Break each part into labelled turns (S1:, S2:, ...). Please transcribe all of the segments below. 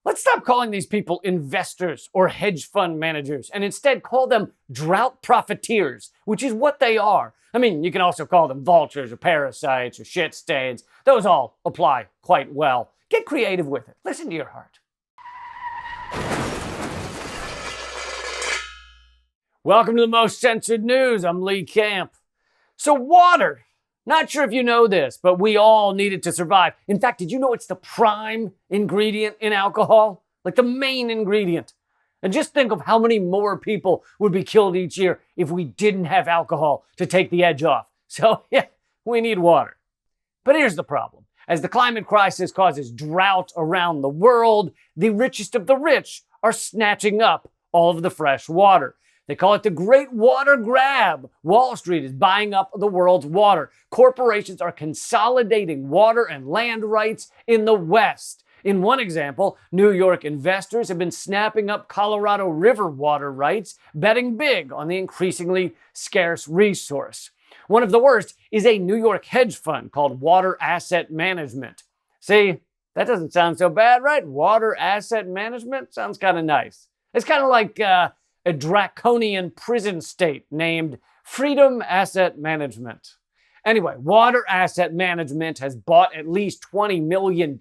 S1: Let's stop calling these people investors or hedge fund managers and instead call them drought profiteers, which is what they are. I mean, you can also call them vultures or parasites or shit stains. Those all apply quite well. Get creative with it. Listen to your heart. Welcome to the most censored news. I'm Lee Camp. So water. Not sure if you know this, but we all need it to survive. In fact, did you know it's the prime ingredient in alcohol? Like the main ingredient. And just think of how many more people would be killed each year if we didn't have alcohol to take the edge off. So yeah, we need water. But here's the problem. As the climate crisis causes drought around the world, the richest of the rich are snatching up all of the fresh water. They call it the Great Water Grab. Wall Street is buying up the world's water. Corporations are consolidating water and land rights in the West. In one example, New York investors have been snapping up Colorado River water rights, betting big on the increasingly scarce resource. One of the worst is a New York hedge fund called Water Asset Management. See, that doesn't sound so bad, right? Water Asset Management sounds kind of nice. It's kind of like a draconian prison state named Freedom Asset Management. Anyway, Water Asset Management has bought at least $20 million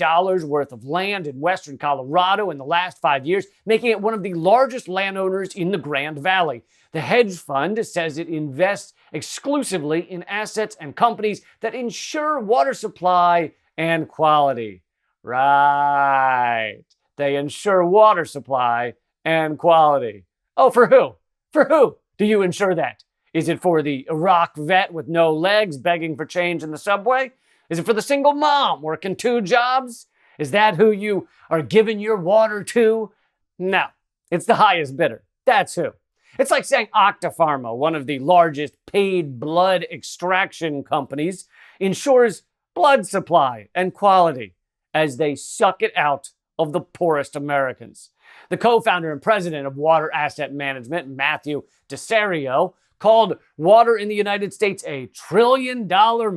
S1: worth of land in western Colorado in the last 5 years, making it one of the largest landowners in the Grand Valley. The hedge fund says it invests exclusively in assets and companies that ensure water supply and quality. Right. They ensure water supply and quality. Oh, for who? For who do you ensure that? Is it for the Iraq vet with no legs begging for change in the subway? Is it for the single mom working 2 jobs? Is that who you are giving your water to? No, it's the highest bidder. That's who. It's like saying Octapharma, one of the largest paid blood extraction companies, ensures blood supply and quality as they suck it out of the poorest Americans. The co-founder and president of Water Asset Management, Matthew Desario, called water in the United States a $1 trillion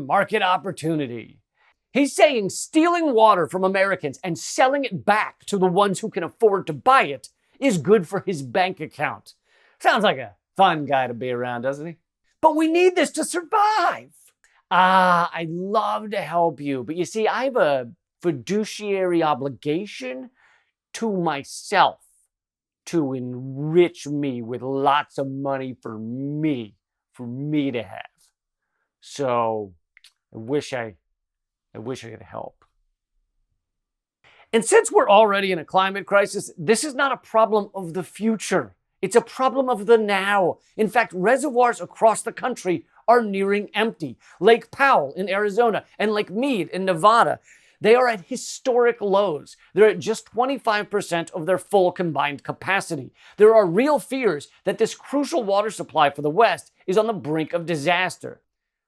S1: market opportunity. He's saying stealing water from Americans and selling it back to the ones who can afford to buy it is good for his bank account. Sounds like a fun guy to be around, doesn't he? But we need this to survive. I'd love to help you, but you see, I have a fiduciary obligation to myself to enrich me with lots of money for me to have. So I wish I could help. And since we're already in a climate crisis, this is not a problem of the future. It's a problem of the now. In fact, reservoirs across the country are nearing empty. Lake Powell in Arizona and Lake Mead in Nevada, they are at historic lows. They're at just 25% of their full combined capacity. There are real fears that this crucial water supply for the West is on the brink of disaster.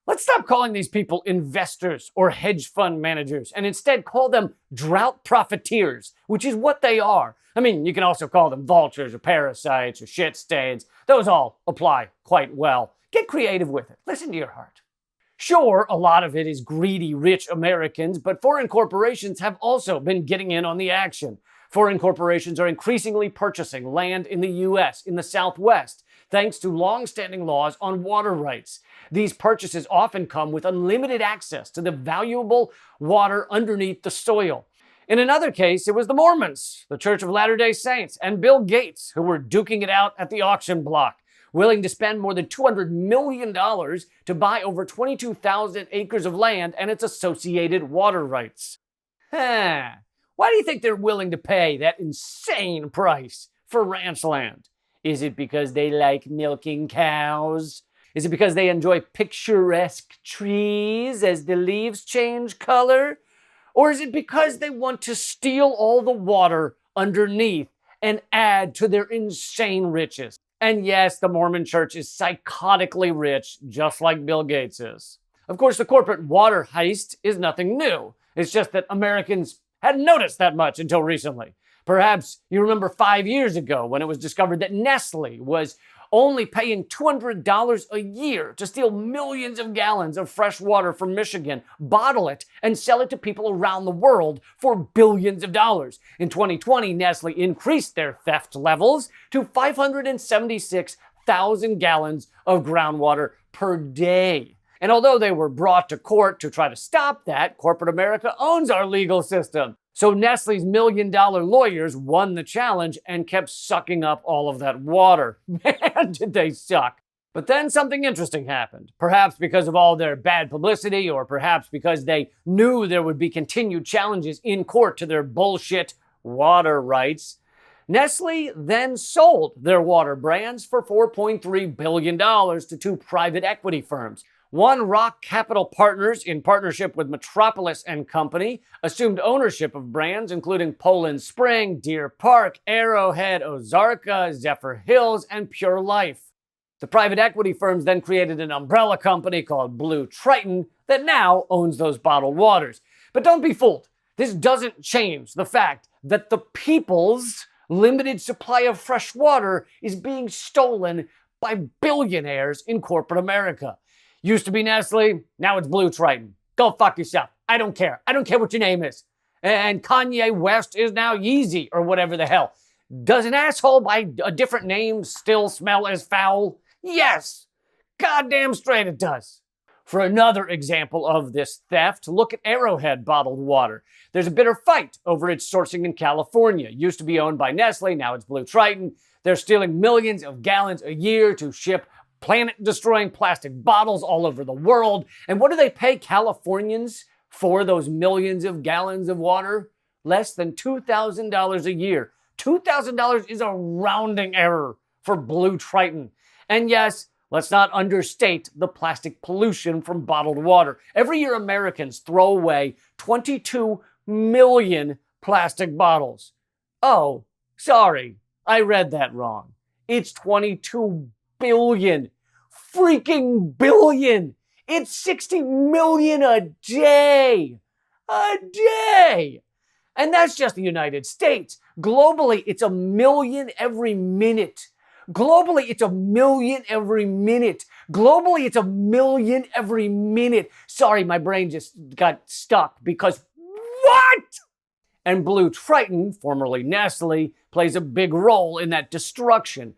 S1: Let's stop calling these people investors or hedge fund managers and instead call them drought profiteers, which is what they are. I mean, you can also call them vultures or parasites or shit stains. Those all apply quite well. Get creative with it. Listen to your heart. Sure, a lot of it is greedy, rich Americans, but foreign corporations have also been getting in on the action. Foreign corporations are increasingly purchasing land in the U.S., in the Southwest, thanks to long-standing laws on water rights. These purchases often come with unlimited access to the valuable water underneath the soil. In another case, it was the Mormons, the Church of Latter-day Saints, and Bill Gates who were duking it out at the auction block, willing to spend more than $200 million to buy over 22,000 acres of land and its associated water rights. Why do you think they're willing to pay that insane price for ranch land? Is it because they like milking cows? Is it because they enjoy picturesque trees as the leaves change color? Or is it because they want to steal all the water underneath and add to their insane riches? And yes, the Mormon Church is psychotically rich, just like Bill Gates is. Of course, the corporate water heist is nothing new. It's just that Americans hadn't noticed that much until recently. Perhaps you remember 5 years ago when it was discovered that Nestle was only paying $200 a year to steal millions of gallons of fresh water from Michigan, bottle it, and sell it to people around the world for billions of dollars. In 2020, Nestle increased their theft levels to 576,000 gallons of groundwater per day. And although they were brought to court to try to stop that, corporate America owns our legal system. So Nestle's million-dollar lawyers won the challenge and kept sucking up all of that water. Man, did they suck. But then something interesting happened. Perhaps because of all their bad publicity, or perhaps because they knew there would be continued challenges in court to their bullshit water rights. Nestle then sold their water brands for $4.3 billion to two private equity firms. One, Rock Capital Partners, in partnership with Metropolis and Company, assumed ownership of brands including Poland Spring, Deer Park, Arrowhead, Ozarka, Zephyr Hills, and Pure Life. The private equity firms then created an umbrella company called Blue Triton that now owns those bottled waters. But don't be fooled. This doesn't change the fact that the people's limited supply of fresh water is being stolen by billionaires in corporate America. Used to be Nestle, now it's Blue Triton. Go fuck yourself. I don't care. I don't care what your name is. And Kanye West is now Yeezy or whatever the hell. Does an asshole by a different name still smell as foul? Yes. Goddamn straight it does. For another example of this theft, look at Arrowhead bottled water. There's a bitter fight over its sourcing in California. Used to be owned by Nestle, now it's Blue Triton. They're stealing millions of gallons a year to ship planet-destroying plastic bottles all over the world. And what do they pay Californians for those millions of gallons of water? Less than $2,000 a year. $2,000 is a rounding error for Blue Triton. And yes, let's not understate the plastic pollution from bottled water. Every year, Americans throw away 22 million plastic bottles. Oh, sorry, I read that wrong. It's 22 billion. Freaking billion! It's 60 million a day! A day! And that's just the United States. Globally, it's 1 million every minute. Globally, it's 1 million every minute. Globally, it's 1 million every minute. Sorry, my brain just got stuck because what? And Blue Triton, formerly Nestle, plays a big role in that destruction.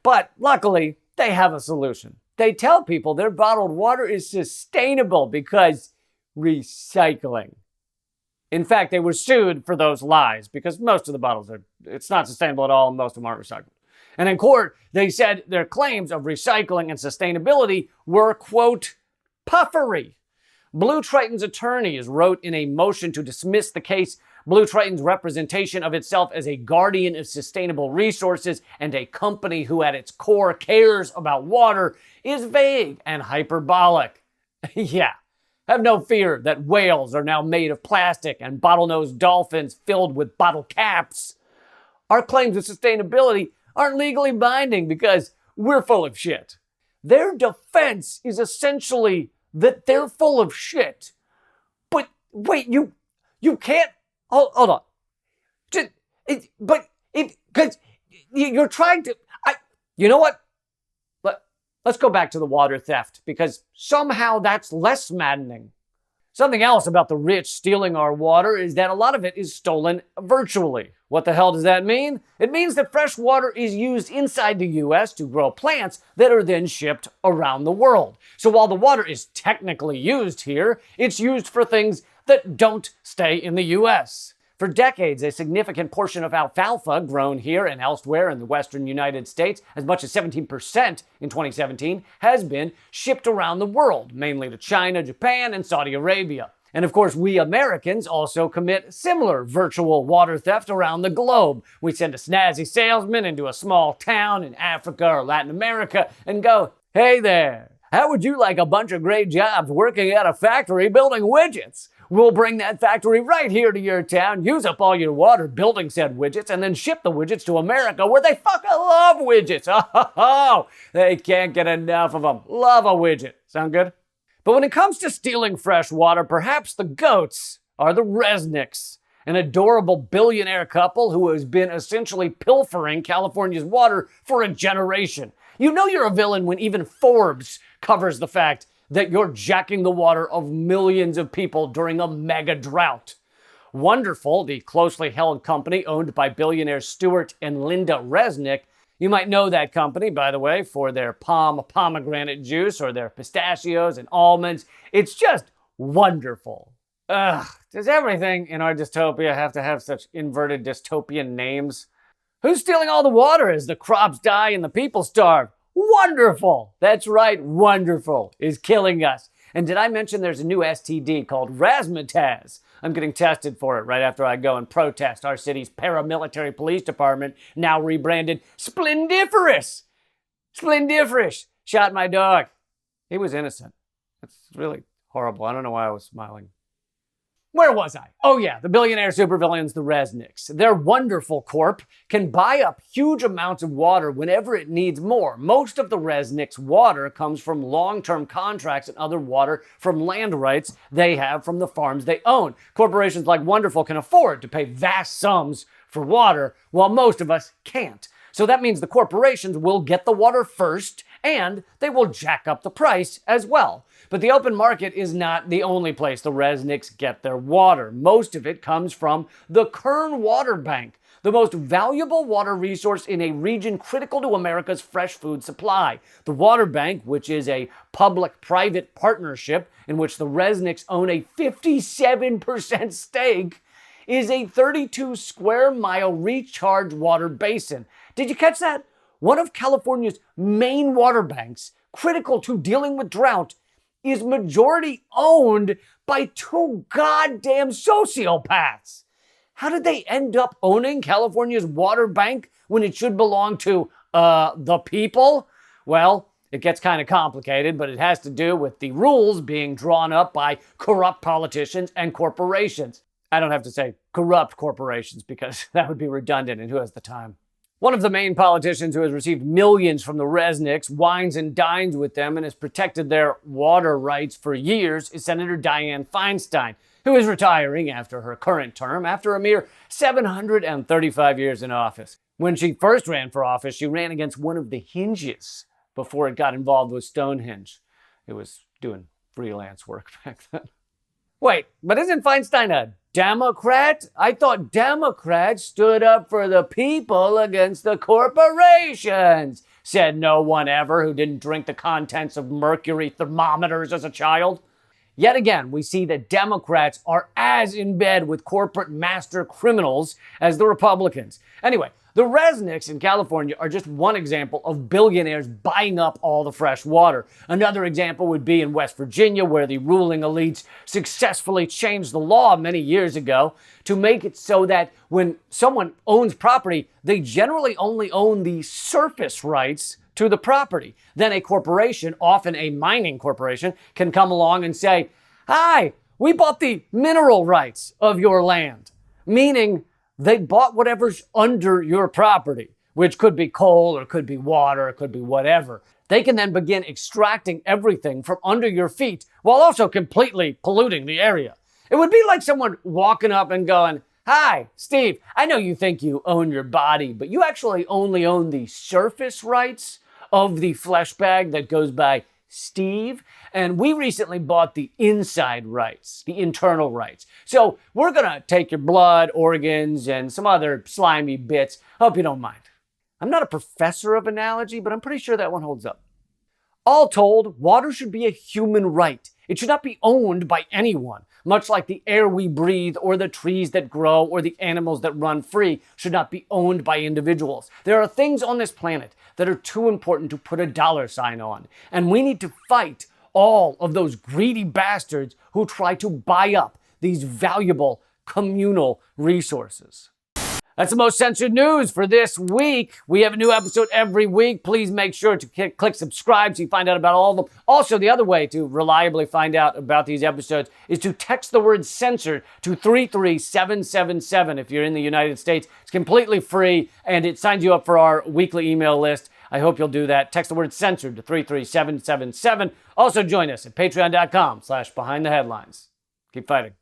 S1: But luckily, they have a solution. They tell people their bottled water is sustainable because recycling. In fact, they were sued for those lies because most of the bottles it's not sustainable at all and most of them aren't recycled. And in court, they said their claims of recycling and sustainability were, quote, puffery. Blue Triton's attorneys wrote in a motion to dismiss the case, Blue Triton's representation of itself as a guardian of sustainable resources and a company who at its core cares about water is vague and hyperbolic. Yeah, have no fear that whales are now made of plastic and bottlenose dolphins filled with bottle caps. Our claims of sustainability aren't legally binding because we're full of shit. Their defense is essentially that they're full of shit. But wait, you can't. Hold on. Because you're trying to. You know what? Let's go back to the water theft because somehow that's less maddening. Something else about the rich stealing our water is that a lot of it is stolen virtually. What the hell does that mean? It means that fresh water is used inside the U.S. to grow plants that are then shipped around the world. So while the water is technically used here, it's used for things that don't stay in the U.S. For decades, a significant portion of alfalfa grown here and elsewhere in the western United States, as much as 17% in 2017, has been shipped around the world, mainly to China, Japan, and Saudi Arabia. And of course, we Americans also commit similar virtual water theft around the globe. We send a snazzy salesman into a small town in Africa or Latin America and go, "Hey there, how would you like a bunch of great jobs working at a factory building widgets? We'll bring that factory right here to your town, use up all your water building said widgets, and then ship the widgets to America where they fucking love widgets." Oh, they can't get enough of them. Love a widget. Sound good? But when it comes to stealing fresh water, perhaps the goats are the Resnicks, an adorable billionaire couple who has been essentially pilfering California's water for a generation. You know you're a villain when even Forbes covers the fact that you're jacking the water of millions of people during a mega drought. Wonderful, the closely held company owned by billionaires Stuart and Linda Resnick. You might know that company, by the way, for their pomegranate juice or their pistachios and almonds. It's just wonderful. Ugh, does everything in our dystopia have to have such inverted dystopian names? Who's stealing all the water as the crops die and the people starve? Wonderful! That's right, wonderful is killing us. And did I mention there's a new STD called razzmatazz? I'm getting tested for it right after I go and protest our city's paramilitary police department, now rebranded Splendiferous. Splendiferous shot my dog. He was innocent. It's really horrible. I don't know why I was smiling. Where was I? Oh yeah, the billionaire supervillains, the Resnicks. Their wonderful corp can buy up huge amounts of water whenever it needs more. Most of the Resnicks' water comes from long-term contracts and other water from land rights they have from the farms they own. Corporations like Wonderful can afford to pay vast sums for water, while most of us can't. So that means the corporations will get the water first, and they will jack up the price as well. But the open market is not the only place the Resnicks get their water. Most of it comes from the Kern Water Bank, the most valuable water resource in a region critical to America's fresh food supply. The water bank, which is a public-private partnership in which the Resnicks own a 57% stake, is a 32-square-mile recharge water basin. Did you catch that? One of California's main water banks, critical to dealing with drought, is majority owned by two goddamn sociopaths. How did they end up owning California's water bank when it should belong to, the people? Well, it gets kind of complicated, but it has to do with the rules being drawn up by corrupt politicians and corporations. I don't have to say corrupt corporations because that would be redundant, and who has the time? One of the main politicians who has received millions from the Resnicks, wines and dines with them, and has protected their water rights for years is Senator Dianne Feinstein, who is retiring after her current term after a mere 735 years in office. When she first ran for office, she ran against one of the Hinges before it got involved with Stonehenge. It was doing freelance work back then. Wait, but isn't Feinstein a Democrat? I thought Democrats stood up for the people against the corporations, said no one ever who didn't drink the contents of mercury thermometers as a child. Yet again, we see that Democrats are as in bed with corporate master criminals as the Republicans. Anyway, the Resnicks in California are just one example of billionaires buying up all the fresh water. Another example would be in West Virginia, where the ruling elites successfully changed the law many years ago to make it so that when someone owns property, they generally only own the surface rights to the property. Then a corporation, often a mining corporation, can come along and say, "Hi, we bought the mineral rights of your land," meaning they bought whatever's under your property, which could be coal or could be water, or could be whatever. They can then begin extracting everything from under your feet while also completely polluting the area. It would be like someone walking up and going, "Hi, Steve, I know you think you own your body, but you actually only own the surface rights of the flesh bag that goes by Steve, and we recently bought the inside rights, the internal rights. So we're gonna take your blood, organs, and some other slimy bits. Hope you don't mind." I'm not a professor of analogy, but I'm pretty sure that one holds up. All told, water should be a human right. It should not be owned by anyone, much like the air we breathe or the trees that grow or the animals that run free should not be owned by individuals. There are things on this planet that are too important to put a dollar sign on, and we need to fight all of those greedy bastards who try to buy up these valuable communal resources. That's the most censored news for this week. We have a new episode every week. Please make sure to click subscribe so you find out about all of them. Also, the other way to reliably find out about these episodes is to text the word censored to 33777 if you're in the United States. It's completely free, and it signs you up for our weekly email list. I hope you'll do that. Text the word censored to 33777. Also, join us at patreon.com/behindtheheadlines. Keep fighting.